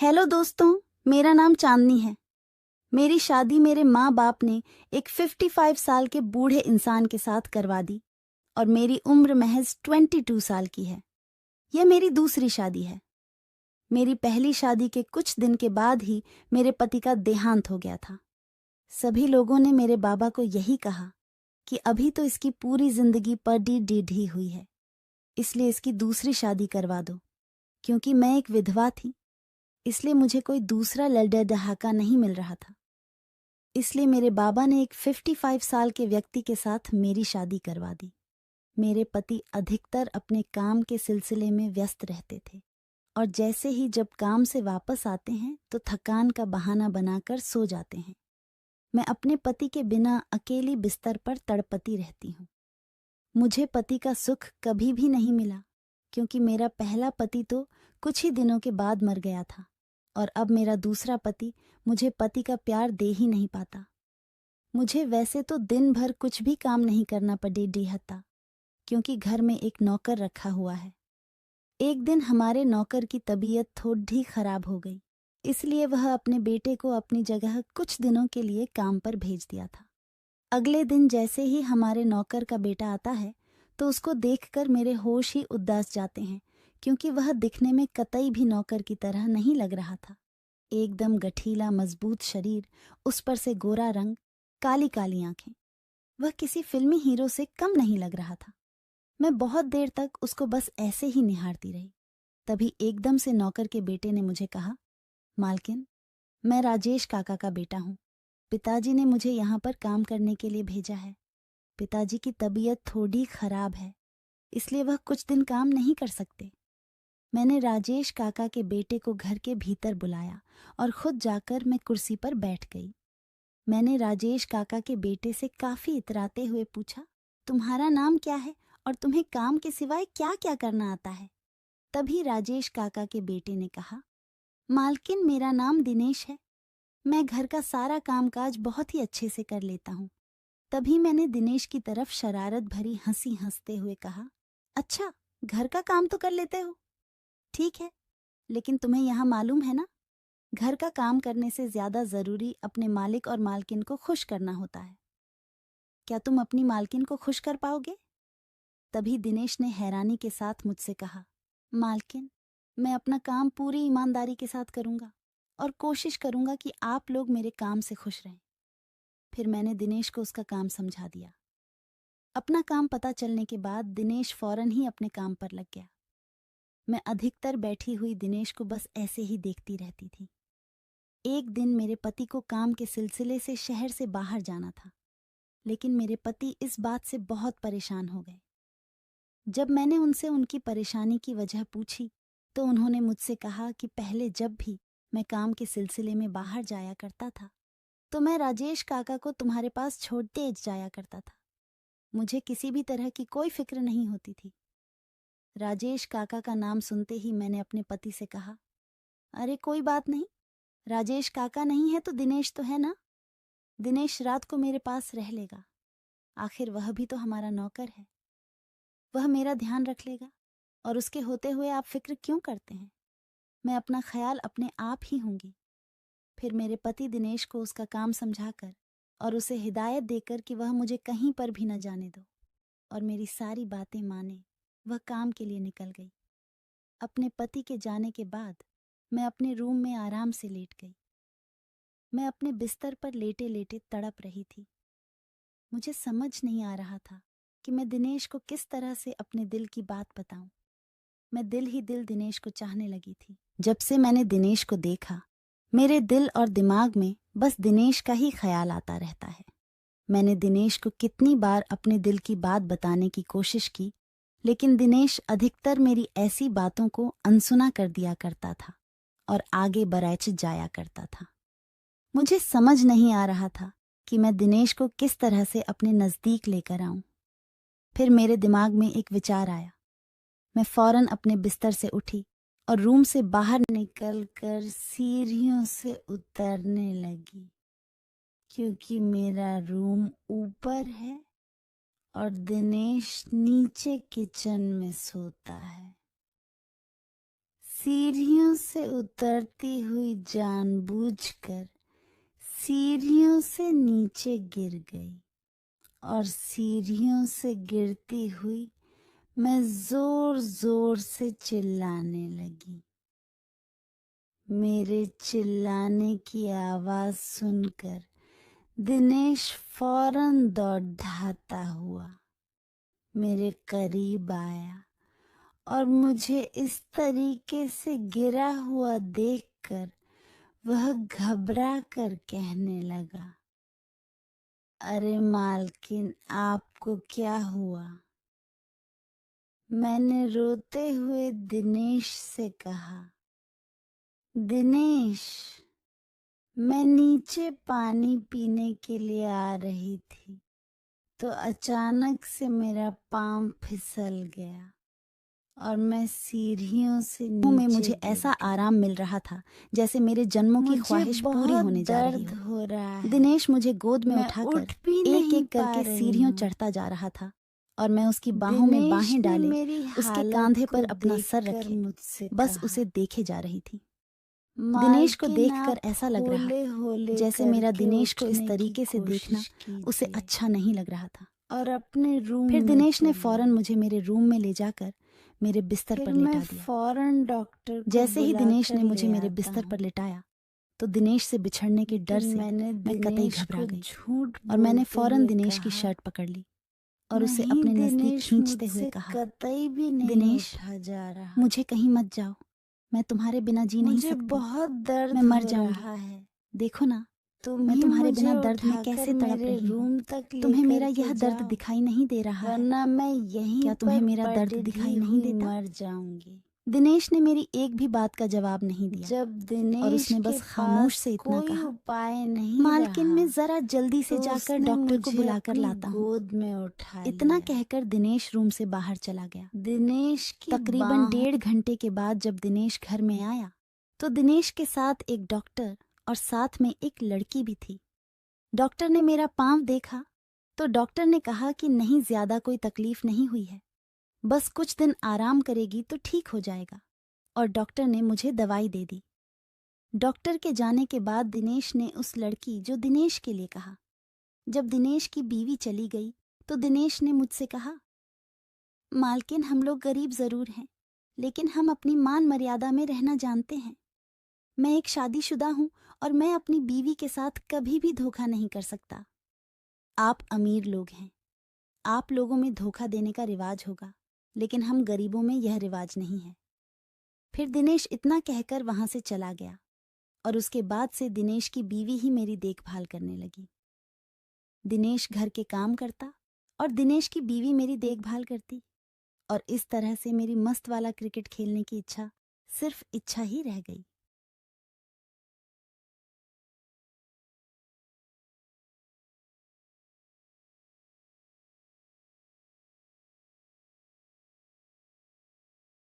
Hello दोस्तों, मेरा नाम चांदनी है। मेरी शादी मेरे माँ बाप ने एक 55 साल के बूढ़े इंसान के साथ करवा दी और मेरी उम्र महज 22 साल की है। यह मेरी दूसरी शादी है। मेरी पहली शादी के कुछ दिन के बाद ही मेरे पति का देहांत हो गया था। सभी लोगों ने मेरे बाबा को यही कहा कि अभी तो इसकी पूरी जिंदगी पड़ी डीढ़ी हुई है, इसलिए इसकी दूसरी शादी करवा दो। क्योंकि मैं एक विधवा थी, इसलिए मुझे कोई दूसरा लड़का डहाका नहीं मिल रहा था। इसलिए मेरे बाबा ने एक 55 साल के व्यक्ति के साथ मेरी शादी करवा दी। मेरे पति अधिकतर अपने काम के सिलसिले में व्यस्त रहते थे और जैसे ही जब काम से वापस आते हैं तो थकान का बहाना बनाकर सो जाते हैं। मैं अपने पति के बिना अकेली बिस्तर पर तड़पती रहती हूँ। मुझे पति का सुख कभी भी नहीं मिला, क्योंकि मेरा पहला पति तो कुछ ही दिनों के बाद मर गया था और अब मेरा दूसरा पति मुझे पति का प्यार दे ही नहीं पाता। मुझे वैसे तो दिन भर कुछ भी काम नहीं करना पड़ता, क्योंकि घर में एक नौकर रखा हुआ है। एक दिन हमारे नौकर की तबीयत थोड़ी खराब हो गई, इसलिए वह अपने बेटे को अपनी जगह कुछ दिनों के लिए काम पर भेज दिया था। अगले दिन जैसे ही हमारे नौकर का बेटा आता है तो उसको देखकर मेरे होश ही उदास जाते हैं, क्योंकि वह दिखने में कतई भी नौकर की तरह नहीं लग रहा था। एकदम गठीला मजबूत शरीर, उस पर से गोरा रंग, काली काली आंखें। वह किसी फिल्मी हीरो से कम नहीं लग रहा था। मैं बहुत देर तक उसको बस ऐसे ही निहारती रही। तभी एकदम से नौकर के बेटे ने मुझे कहा, मालकिन, मैं राजेश काका का बेटा हूँ। पिताजी ने मुझे यहाँ पर काम करने के लिए भेजा है। पिताजी की तबीयत थोड़ी खराब है, इसलिए वह कुछ दिन काम नहीं कर सकते। मैंने राजेश काका के बेटे को घर के भीतर बुलाया और खुद जाकर मैं कुर्सी पर बैठ गई। मैंने राजेश काका के बेटे से काफी इतराते हुए पूछा, तुम्हारा नाम क्या है और तुम्हें काम के सिवाय क्या क्या करना आता है? तभी राजेश काका के बेटे ने कहा, मालकिन, मेरा नाम दिनेश है। मैं घर का सारा कामकाज बहुत ही अच्छे से कर लेता हूँ। तभी मैंने दिनेश की तरफ शरारत भरी हंसी हंसते हुए कहा, अच्छा, घर का काम तो कर लेते हो? ठीक है, लेकिन तुम्हें यहाँ मालूम है ना, घर का काम करने से ज्यादा जरूरी अपने मालिक और मालकिन को खुश करना होता है। क्या तुम अपनी मालकिन को खुश कर पाओगे? तभी दिनेश ने हैरानी के साथ मुझसे कहा, मालकिन, मैं अपना काम पूरी ईमानदारी के साथ करूंगा और कोशिश करूंगा कि आप लोग मेरे काम से खुश रहें। फिर मैंने दिनेश को उसका काम समझा दिया। अपना काम पता चलने के बाद दिनेश फौरन ही अपने काम पर लग गया। मैं अधिकतर बैठी हुई दिनेश को बस ऐसे ही देखती रहती थी। एक दिन मेरे पति को काम के सिलसिले से शहर से बाहर जाना था, लेकिन मेरे पति इस बात से बहुत परेशान हो गए। जब मैंने उनसे उनकी परेशानी की वजह पूछी तो उन्होंने मुझसे कहा कि पहले जब भी मैं काम के सिलसिले में बाहर जाया करता था तो मैं राजेश काका को तुम्हारे पास छोड़ते जाया करता था। मुझे किसी भी तरह की कोई फिक्र नहीं होती थी। राजेश काका का नाम सुनते ही मैंने अपने पति से कहा, अरे कोई बात नहीं, राजेश काका नहीं है तो दिनेश तो है ना। दिनेश रात को मेरे पास रह लेगा, आखिर वह भी तो हमारा नौकर है। वह मेरा ध्यान रख लेगा और उसके होते हुए आप फिक्र क्यों करते हैं? मैं अपना ख्याल अपने आप ही होंगी। फिर मेरे पति दिनेश को उसका काम समझाकर और उसे हिदायत देकर कि वह मुझे कहीं पर भी न जाने दो और मेरी सारी बातें माने, वह काम के लिए निकल गई। अपने पति के जाने के बाद मैं अपने रूम में आराम से लेट गई। मैं अपने बिस्तर पर लेटे लेटे तड़प रही थी। मुझे समझ नहीं आ रहा था कि मैं दिनेश को किस तरह से अपने दिल की बात बताऊं। मैं दिल ही दिल दिनेश को चाहने लगी थी। जब से मैंने दिनेश को देखा, मेरे दिल और दिमाग में बस दिनेश का ही ख्याल आता रहता है। मैंने दिनेश को कितनी बार अपने दिल की बात बताने की कोशिश की, लेकिन दिनेश अधिकतर मेरी ऐसी बातों को अनसुना कर दिया करता था और आगे बरैच जाया करता था। मुझे समझ नहीं आ रहा था कि मैं दिनेश को किस तरह से अपने नज़दीक लेकर आऊं। फिर मेरे दिमाग में एक विचार आया। मैं फौरन अपने बिस्तर से उठी और रूम से बाहर निकलकर सीढ़ियों से उतरने लगी, क्योंकि मेरा रूम ऊपर है और दिनेश नीचे किचन में सोता है। सीढ़ियों से उतरती हुई जानबूझकर सीढ़ियों से नीचे गिर गई और सीढ़ियों से गिरती हुई मैं जोर जोर से चिल्लाने लगी। मेरे चिल्लाने की आवाज सुनकर दिनेश फौरन दौड़ धाता हुआ मेरे करीब आया और मुझे इस तरीके से गिरा हुआ देखकर वह घबरा कर कहने लगा, अरे मालकिन, आपको क्या हुआ? मैंने रोते हुए दिनेश से कहा, दिनेश, मैं नीचे पानी पीने के लिए आ रही थी तो अचानक से मेरा पाँव फिसल गया और मैं सीढ़ियों से नीचे मुझे ऐसा आराम मिल रहा था जैसे मेरे जन्मों की ख्वाहिश पूरी होने जा रही हो रहा है। दिनेश मुझे गोद में उठाकर एक एक करके सीढ़ियों चढ़ता जा रहा था और मैं उसकी बाहों में बाहें डाले उसके कंधे पर अपना सर रखे बस उसे देखे जा रही थी। दिनेश को देखकर ऐसा लग रहा जैसे मेरा दिनेश को इस तरीके से देखना उसे अच्छा नहीं लग रहा था। और अपने रूम फिर दिनेश ने फौरन मुझे मेरे रूम में ले जाकर मेरे बिस्तर पर लिटा दिया। फौरन डॉक्टर जैसे ही दिनेश ने मुझे मेरे बिस्तर पर लिटाया तो दिनेश से बिछड़ने के डर से मैं कतई घबरा गई और मैंने फौरन दिनेश की शर्ट पकड़ ली और उसे अपने नजदीक खींचते हुए कहा, कतई भी नहीं दिनेश, जा रहा, मुझे कहीं मत जाओ, मैं तुम्हारे बिना जी नहीं सकती, बहुत दर्द मैं मर जाऊंगी। देखो ना, मैं तुम्हारे बिना दर्द में कैसे तड़प रही हूँ। तुम्हें मेरा यह दर्द दिखाई नहीं दे रहा है? वरना मैं यहीं क्या तुम्हें मेरा दर्द दिखाई नहीं देता? मर जाऊंगी। दिनेश ने मेरी एक भी बात का जवाब नहीं दिया। जब दिनेश और उसने बस खामोश से इतना कहा, उपाय नहीं, मालकिन, मैं जरा जल्दी से जाकर डॉक्टर को बुलाकर लाता हूँ। गोद में उठा इतना कहकर दिनेश रूम से बाहर चला गया। दिनेश की तकरीबन 1.5 घंटे के बाद जब दिनेश घर में आया तो दिनेश के साथ एक डॉक्टर और साथ में एक लड़की भी थी। डॉक्टर ने मेरा पाँव देखा तो डॉक्टर ने कहा कि नहीं, ज्यादा कोई तकलीफ नहीं हुई है, बस कुछ दिन आराम करेगी तो ठीक हो जाएगा, और डॉक्टर ने मुझे दवाई दे दी। डॉक्टर के जाने के बाद दिनेश ने उस लड़की जो दिनेश के लिए कहा। जब दिनेश की बीवी चली गई तो दिनेश ने मुझसे कहा, मालकिन, हम लोग गरीब जरूर हैं लेकिन हम अपनी मान मर्यादा में रहना जानते हैं। मैं एक शादीशुदा हूं और मैं अपनी बीवी के साथ कभी भी धोखा नहीं कर सकता। आप अमीर लोग हैं, आप लोगों में धोखा देने का रिवाज होगा, लेकिन हम गरीबों में यह रिवाज नहीं है। फिर दिनेश इतना कहकर वहां से चला गया और उसके बाद से दिनेश की बीवी ही मेरी देखभाल करने लगी। दिनेश घर के काम करता और दिनेश की बीवी मेरी देखभाल करती और इस तरह से मेरी मस्त वाला क्रिकेट खेलने की इच्छा सिर्फ इच्छा ही रह गई।